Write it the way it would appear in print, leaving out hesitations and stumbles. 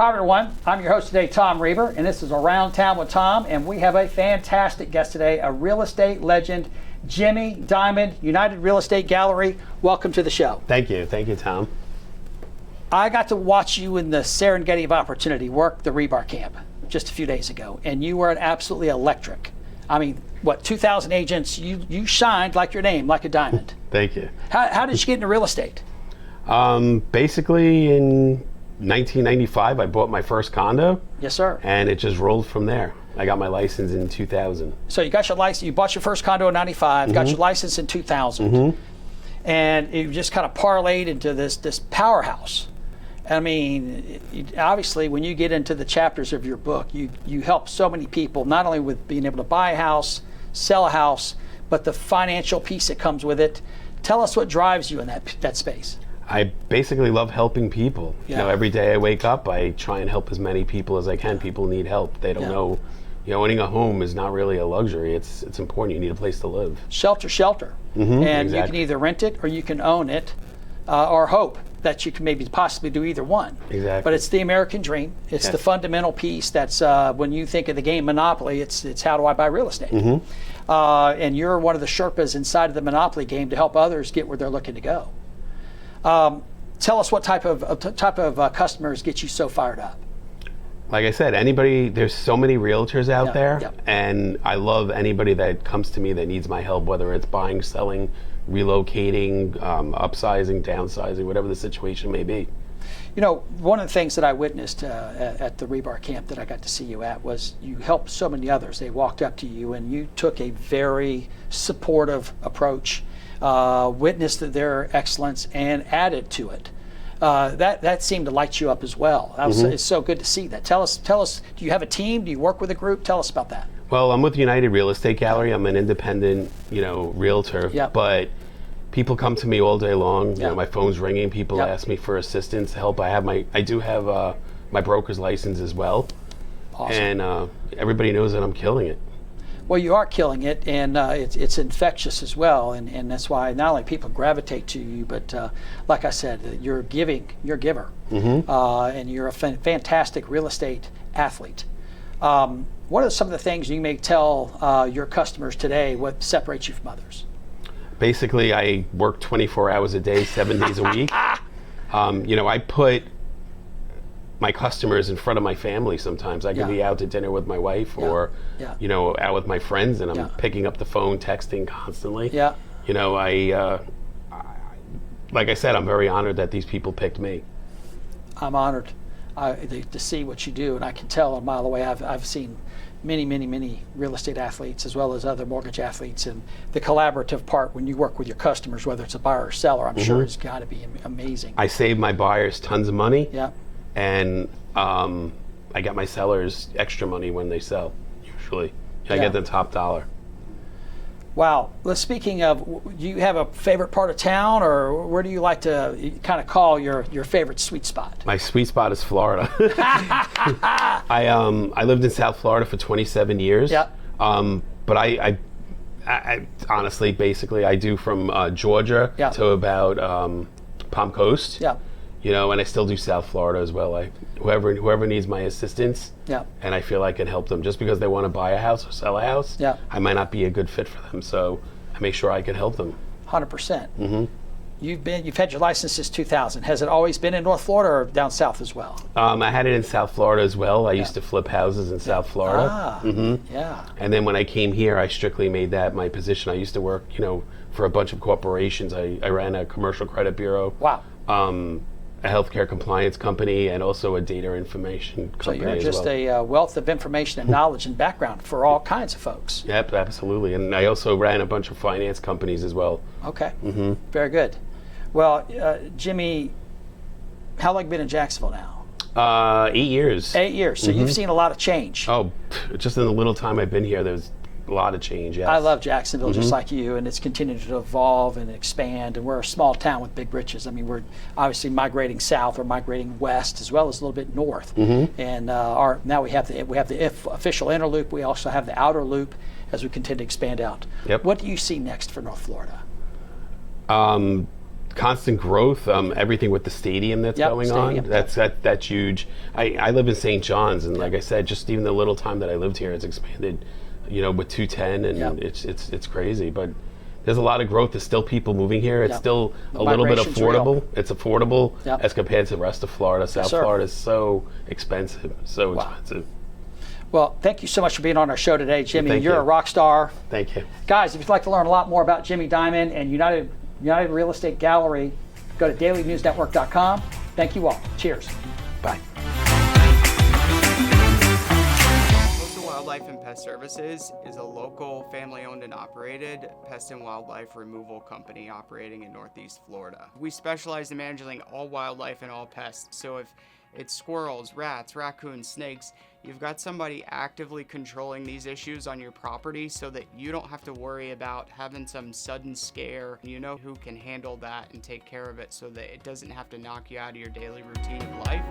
Hi everyone, I'm your host today, Tom Reber, and this is Around Town with Tom, and we have a fantastic guest today, a real estate legend, Jimmy Diamond, United Real Estate Gallery. Welcome to the show. Thank you, Tom. I got to watch you in the Serengeti of Opportunity work the Reber camp just a few days ago, and you were absolutely electric. I mean, 2,000 agents, you shined like your name, like a diamond. Thank you. How did you get into real estate? Basically in 1995, I bought my first condo. Yes, sir. And it just rolled from there. I got my license in 2000. So you got your license, you bought your first condo in 95, got your license in 2000, and you just kind of parlayed into this powerhouse. I mean, obviously, when you get into the chapters of your book, you help so many people, not only with being able to buy a house, sell a house, but the financial piece that comes with it. Tell us what drives you in that space. I basically love helping people. Yeah. You know, every day I wake up, I try and help as many people as I can. People need help. They don't know. You know, owning a home is not really a luxury. It's important. You need a place to live. Shelter. And exactly. You can either rent it or you can own it, or hope that you can maybe possibly do either one. Exactly. But it's the American dream. It's the fundamental piece that's when you think of the game Monopoly, it's how do I buy real estate? And you're one of the Sherpas inside of the Monopoly game to help others get where they're looking to go. Tell us what type of customers get you so fired up. Like I said, there's so many realtors out there, and I love anybody that comes to me that needs my help, whether it's buying, selling, relocating, upsizing, downsizing, whatever the situation may be. You know, one of the things that I witnessed at the Reber camp that I got to see you at was you helped so many others. They walked up to you and you took a very supportive approach, witnessed their excellence and added to it. That seemed to light you up as well. It's so good to see that. Tell us, do you have a team? Do you work with a group? Tell us about that. Well, I'm with United Real Estate Gallery. I'm an independent, realtor, but people come to me all day long. You know, my phone's ringing. People ask me for assistance, help. I do have my broker's license as well. Awesome. And everybody knows that I'm killing it. Well, you are killing it, and it's infectious as well, and that's why not only people gravitate to you, but like I said, you're a giver, and you're a fantastic real estate athlete. What are some of the things you may tell your customers today, what separates you from others? Basically, I work 24 hours a day, 7 days a week. I put my customers in front of my family sometimes. I could be out to dinner with my wife or, out with my friends, and I'm picking up the phone, texting constantly. Yeah. Like I said, I'm very honored that these people picked me. I'm honored to see what you do, and I can tell a mile away. I've seen many real estate athletes as well as other mortgage athletes, and the collaborative part when you work with your customers, whether it's a buyer or seller, I'm sure has got to be amazing. I save my buyers tons of money. Yeah. And I get my sellers extra money when they sell, usually. I get them top dollar. Wow. Well, speaking of, do you have a favorite part of town, or where do you like to kind of call your favorite sweet spot? My sweet spot is Florida. I lived in South Florida for 27 years. Yeah. But I honestly, basically, I do from Georgia to about Palm Coast. Yeah. And I still do South Florida as well. Whoever needs my assistance, and I feel I can help them. Just because they want to buy a house or sell a house, I might not be a good fit for them. So I make sure I can help them. 100%. You've had your license since 2000. Has it always been in North Florida or down south as well? I had it in South Florida as well. I used to flip houses in South Florida. Yeah. And then when I came here, I strictly made that my position. I used to work, for a bunch of corporations. I ran a commercial credit bureau. Wow. A healthcare compliance company, and also a data information company. So you're just a wealth of information and knowledge and background for all kinds of folks. Yep, absolutely. And I also ran a bunch of finance companies as well. Okay. Very good. Well, Jimmy, how long have you been in Jacksonville now? 8 years. 8 years. So you've seen a lot of change. Oh, just in the little time I've been here, there's a lot of change, yes. I love Jacksonville just like you, and it's continued to evolve and expand, and we're a small town with big britches. I mean, we're obviously migrating south or migrating west as well as a little bit north. And now we have the official inner loop. We also have the outer loop as we continue to expand out. Yep. What do you see next for North Florida? constant growth, everything with the stadium that's going stadium, on, that's huge. I live in St. John's, and like I said, just even the little time that I lived here, it's expanded, with 210, and it's crazy. But there's a lot of growth. There's still people moving here. It's still a little bit affordable. Real. It's affordable as compared to the rest of Florida. South Florida is so expensive, expensive. Well, thank you so much for being on our show today, Jimmy. You're a rock star. Thank you. Guys, if you'd like to learn a lot more about Jimmy Diamond and United Real Estate Gallery, go to dailynewsnetwork.com. Thank you all. Cheers. Bye. Coastal Wildlife and Pest Services is a local, family-owned and operated pest and wildlife removal company operating in Northeast Florida. We specialize in managing all wildlife and all pests. So if it's squirrels, rats, raccoons, snakes, you've got somebody actively controlling these issues on your property so that you don't have to worry about having some sudden scare. You know who can handle that and take care of it so that it doesn't have to knock you out of your daily routine of life.